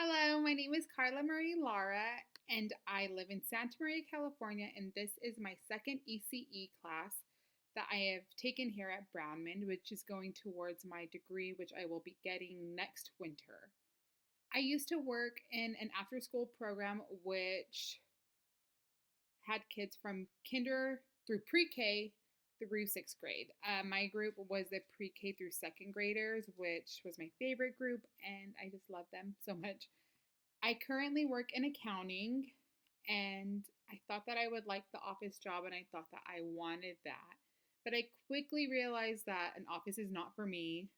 Hello, my name is Carla Marie Lara, and I live in Santa Maria, California, and this is my second ECE class that I have taken here at Brownman, which is going towards my degree, which I will be getting next winter. I used to work in an after school program which had kids from kinder through pre K through sixth grade. My group was the pre K through second graders, which was my favorite group, and I just love them so much. I currently work in accounting, and I thought that I would like the office job and I thought that I wanted that. But I quickly realized that an office is not for me,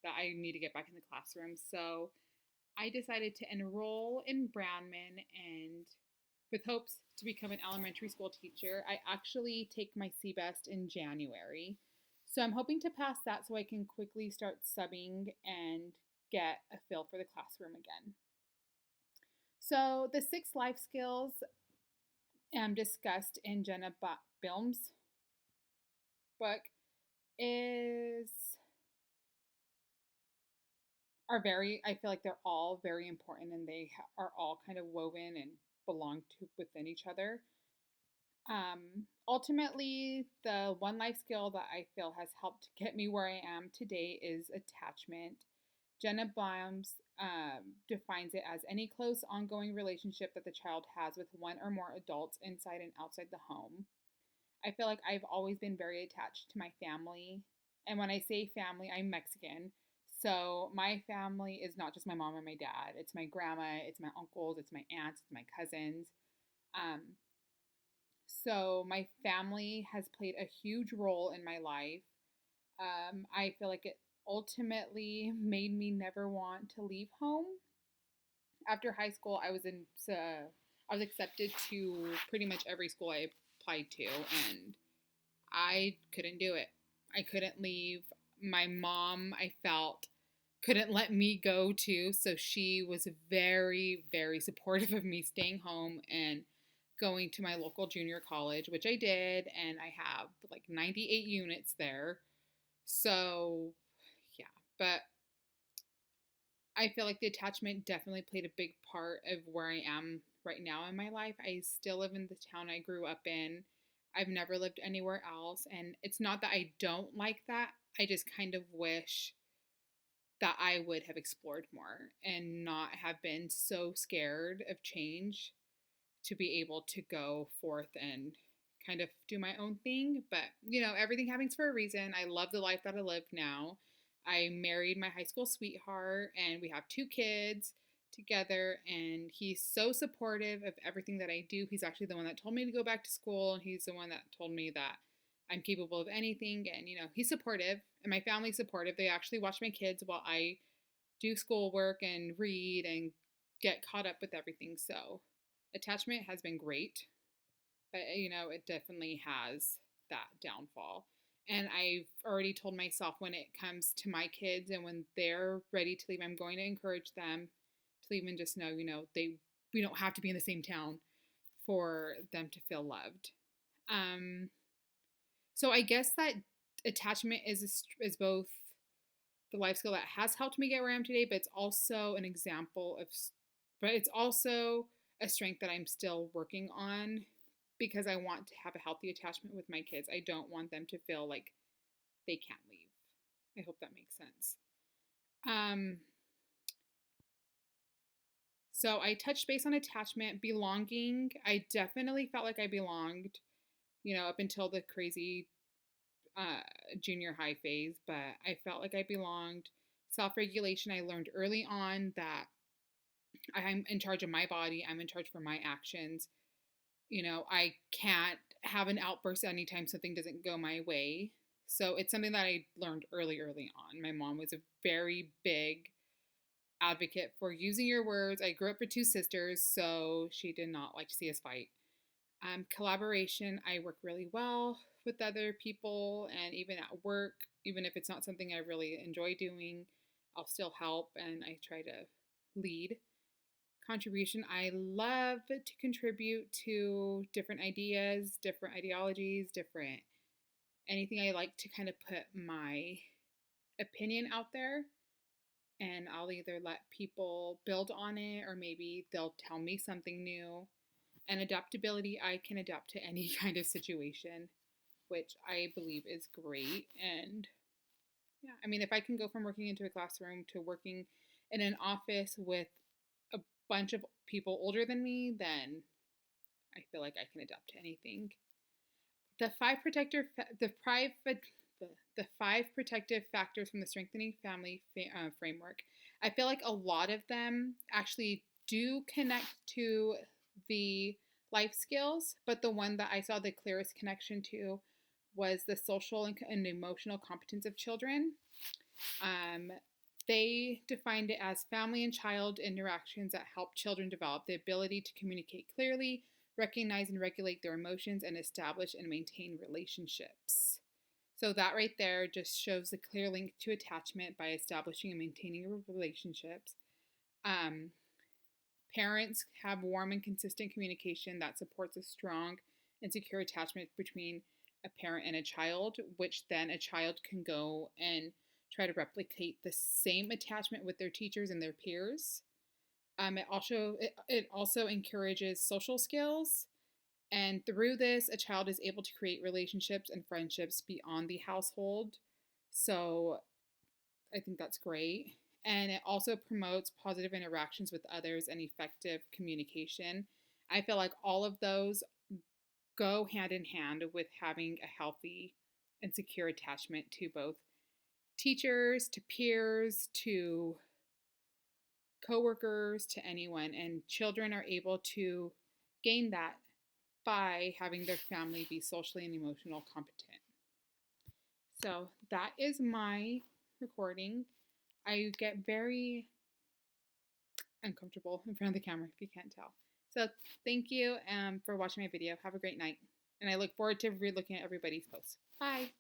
that I need to get back in the classroom. So I decided to enroll in Brownman and with hopes to become an elementary school teacher. I actually take my CBEST in January. So I'm hoping to pass that so I can quickly start subbing and get a feel for the classroom again. So the six life skills discussed in Jenna Bilm's book is are very. I feel like they're all very important, and they are all kind of woven and belong to within each other. Ultimately, the one life skill that I feel has helped get me where I am today is attachment. Jenna Bimes defines it as any close, ongoing relationship that the child has with one or more adults inside and outside the home. I feel like I've always been very attached to my family. And when I say family, I'm Mexican. So my family is not just my mom and my dad, it's my grandma, it's my uncles, it's my aunts, it's my cousins. Um, so my family has played a huge role in my life. I feel like it ultimately made me never want to leave home. After high school, I was accepted to pretty much every school I applied to, and I couldn't do it. I couldn't leave. My mom, I felt, couldn't let me go too, so she was very, very supportive of me staying home and going to my local junior college, which I did, and I have like 98 units there. So, yeah, but I feel like the attachment definitely played a big part of where I am right now in my life. I still live in the town I grew up in. I've never lived anywhere else. And it's not that I don't like that. I just kind of wish that I would have explored more and not have been so scared of change to be able to go forth and kind of do my own thing. But, everything happens for a reason. I love the life that I live now. I married my high school sweetheart, and we have two kids together. And he's so supportive of everything that I do. He's actually the one that told me to go back to school, and he's the one that told me that I'm capable of anything. And, he's supportive, and my family's supportive. They actually watch my kids while I do schoolwork and read and get caught up with everything. So, attachment has been great, but it definitely has that downfall. And I've already told myself when it comes to my kids and when they're ready to leave, I'm going to encourage them to leave and just know, we don't have to be in the same town for them to feel loved. Um, so I guess that attachment is both the life skill that has helped me get where I am today, but it's also an example of, but it's also a strength that I'm still working on because I want to have a healthy attachment with my kids. I don't want them to feel like they can't leave. I hope that makes sense. Um, so I touched base on attachment, belonging. I definitely felt like I belonged, up until the crazy uh, junior high phase, but I felt like I belonged. Self regulation, I learned early on that I'm in charge of my body, I'm in charge for my actions. I can't have an outburst anytime something doesn't go my way. So it's something that I learned early on. My mom was a very big advocate for using your words. I grew up with two sisters, so she did not like to see us fight. Collaboration, I work really well with other people, and even at work, even if it's not something I really enjoy doing, I'll still help and I try to lead. Contribution, I love to contribute to different ideas, different ideologies, different anything. I like to kind of put my opinion out there. and I'll either let people build on it or maybe they'll tell me something new. And adaptability, I can adapt to any kind of situation, which I believe is great. And yeah, I mean, if I can go from working into a classroom to working in an office with a bunch of people older than me, then I feel like I can adapt to anything. The five protector, the private, the five protective factors from the Strengthening Family framework. I feel like a lot of them actually do connect to the life skills, but the one that I saw the clearest connection to was the social and emotional competence of children. Um, they defined it as family and child interactions that help children develop the ability to communicate clearly, recognize and regulate their emotions, and establish and maintain relationships. So, that right there just shows the clear link to attachment by establishing and maintaining relationships. Um, Parents have warm and consistent communication that supports a strong and secure attachment between a parent and a child, which then a child can go and try to replicate the same attachment with their teachers and their peers. It also encourages social skills, and through this, a child is able to create relationships and friendships beyond the household. So I think that's great. And it also promotes positive interactions with others and effective communication. I feel like all of those go hand in hand with having a healthy and secure attachment to both teachers, to peers, to coworkers, to anyone. And children are able to gain that by having their family be socially and emotional competent. So that is my recording. I get very uncomfortable in front of the camera if you can't tell. So thank you for watching my video. Have a great night. And I look forward to re-looking at everybody's posts. Bye.